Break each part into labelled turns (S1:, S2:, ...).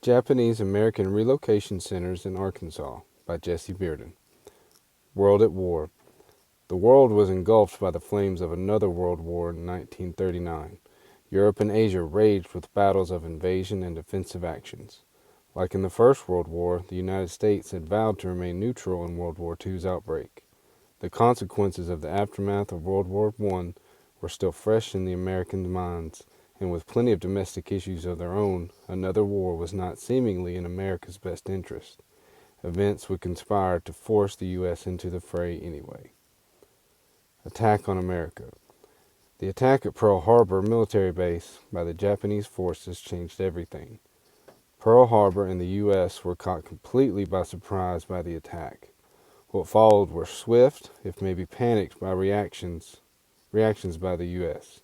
S1: Japanese American Relocation Centers in Arkansas by Jesse Bearden. World at War. The world was engulfed by the flames of another world war in 1939. Europe and Asia raged with battles of invasion and defensive actions. Like in the First World War, the United States had vowed to remain neutral in World War II's outbreak. The consequences of the aftermath of World War I were still fresh in the Americans' minds, and with plenty of domestic issues of their own, another war was not seemingly in America's best interest. Events would conspire to force the U.S. into the fray anyway. Attack on America. The attack at Pearl Harbor military base by the Japanese forces changed everything. Pearl Harbor and the U.S. were caught completely by surprise by the attack. What followed were swift, if maybe panicked, reactions by the U.S.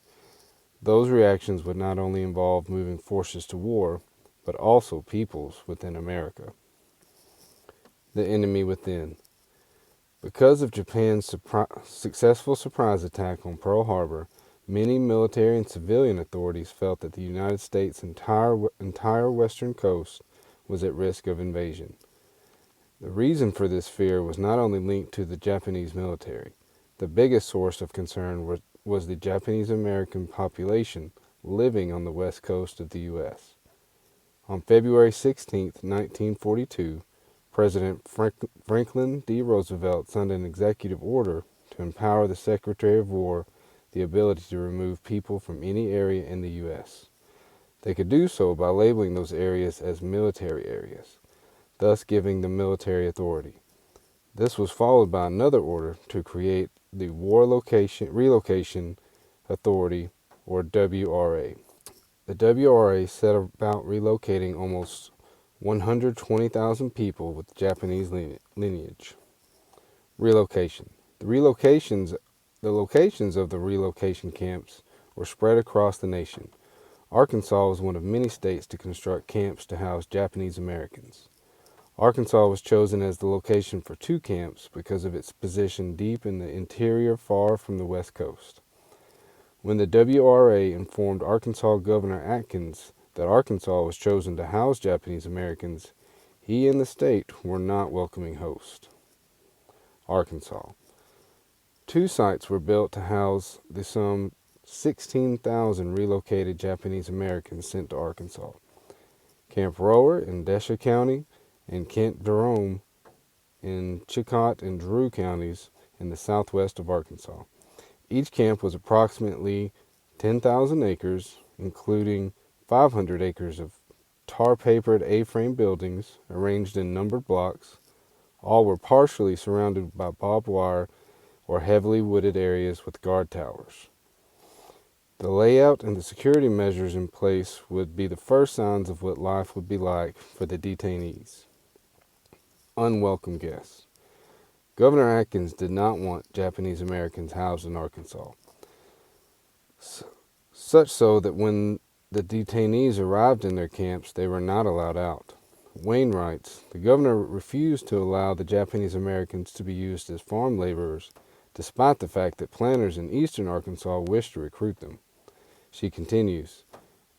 S1: Those reactions would not only involve moving forces to war, but also peoples within America. The enemy within. Because of Japan's successful surprise attack on Pearl Harbor, many military and civilian authorities felt that the United States' entire western coast was at risk of invasion. The reason for this fear was not only linked to the Japanese military. The biggest source of concern was the Japanese American population living on the west coast of the U.S. On February 16, 1942, President Franklin D. Roosevelt signed an executive order to empower the Secretary of War the ability to remove people from any area in the U.S. They could do so by labeling those areas as military areas, thus giving the military authority. This was followed by another order to create the War Relocation Authority, or WRA. The WRA set about relocating almost 120,000 people with Japanese lineage. Relocation. The locations of the relocation camps were spread across the nation. Arkansas was one of many states to construct camps to house Japanese Americans. Arkansas was chosen as the location for two camps because of its position deep in the interior far from the west coast. When the WRA informed Arkansas Governor Atkins that Arkansas was chosen to house Japanese Americans, he and the state were not welcoming hosts. Arkansas. Two sites were built to house the some 16,000 relocated Japanese Americans sent to Arkansas. Camp Rower in Desha County and Camp Jerome in Chillicothe and Drew counties in the southwest of Arkansas. Each camp was approximately 10,000 acres, including 500 acres of tar-papered A-frame buildings arranged in numbered blocks. All were partially surrounded by barbed wire or heavily wooded areas with guard towers. The layout and the security measures in place would be the first signs of what life would be like for the detainees. Unwelcome guests. Governor Atkins did not want Japanese Americans housed in Arkansas, such so that when the detainees arrived in their camps, they were not allowed out. Wayne writes, the governor refused to allow the Japanese Americans to be used as farm laborers, despite the fact that planters in eastern Arkansas wished to recruit them. She continues,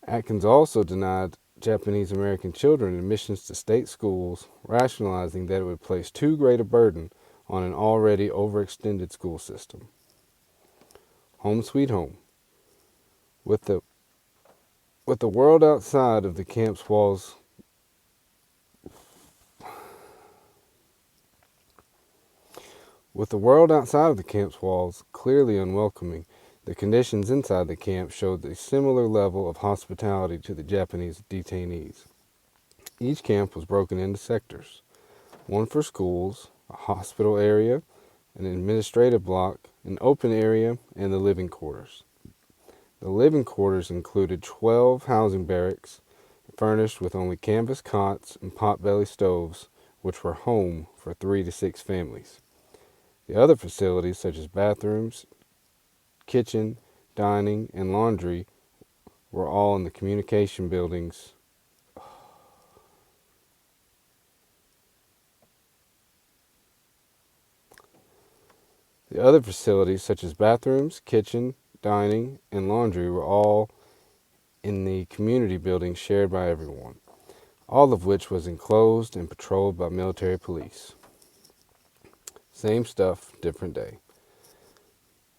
S1: Atkins also denied Japanese American children admissions to state schools, rationalizing that it would place too great a burden on an already overextended school system. Home sweet home. With the world outside of the camp's walls clearly unwelcoming, the conditions inside the camp showed a similar level of hospitality to the Japanese detainees. Each camp was broken into sectors, one for schools, a hospital area, an administrative block, an open area, and the living quarters. The living quarters included 12 housing barracks, furnished with only canvas cots and potbelly stoves, which were home for 3 to 6 families. The other facilities, such as bathrooms, kitchen, dining, and laundry, were all in the communication buildings. The other facilities, such as bathrooms, kitchen, dining, and laundry, were all in the community buildings shared by everyone. all of which was enclosed and patrolled by military police. Same stuff, different day.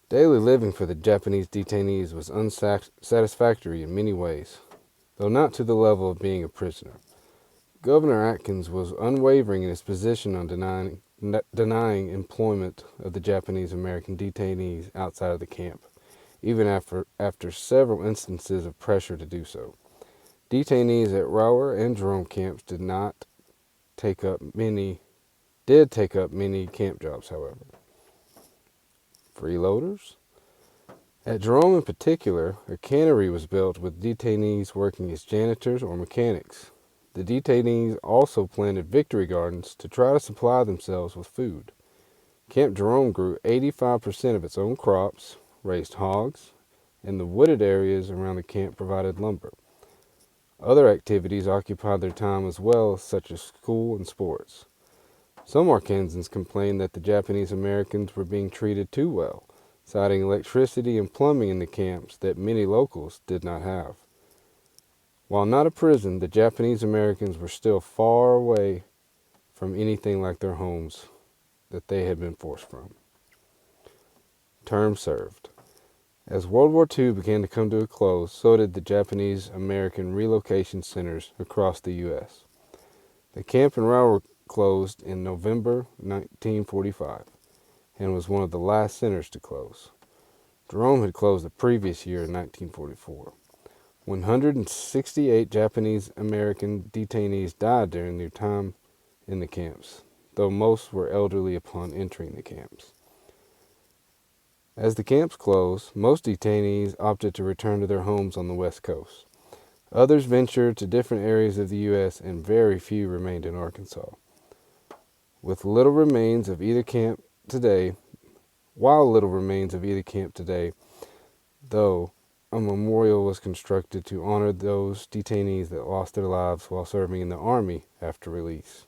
S1: Daily living for the Japanese detainees was unsatisfactory in many ways, though not to the level of being a prisoner. Governor Atkins was unwavering in his position on denying employment of the Japanese American detainees outside of the camp, even after several instances of pressure to do so. Detainees at Rower and Jerome camps did take up many camp jobs, however. Freeloaders? At Jerome in particular, a cannery was built with detainees working as janitors or mechanics. The detainees also planted victory gardens to try to supply themselves with food. Camp Jerome grew 85% of its own crops, raised hogs, and the wooded areas around the camp provided lumber. Other activities occupied their time as well, such as school and sports. Some Arkansans complained that the Japanese Americans were being treated too well, citing electricity and plumbing in the camps that many locals did not have. While not a prison, the Japanese Americans were still far away from anything like their homes that they had been forced from. Term served. As World War II began to come to a close, so did the Japanese American relocation centers across the U.S. The camp in Rower closed in November 1945 and was one of the last centers to close. Jerome had closed the previous year in 1944. 168 Japanese American detainees died during their time in the camps, though most were elderly upon entering the camps. As the camps closed, most detainees opted to return to their homes on the West Coast. Others ventured to different areas of the U.S., and very few remained in Arkansas. With little remains of either camp today, though, a memorial was constructed to honor those detainees that lost their lives while serving in the Army after release.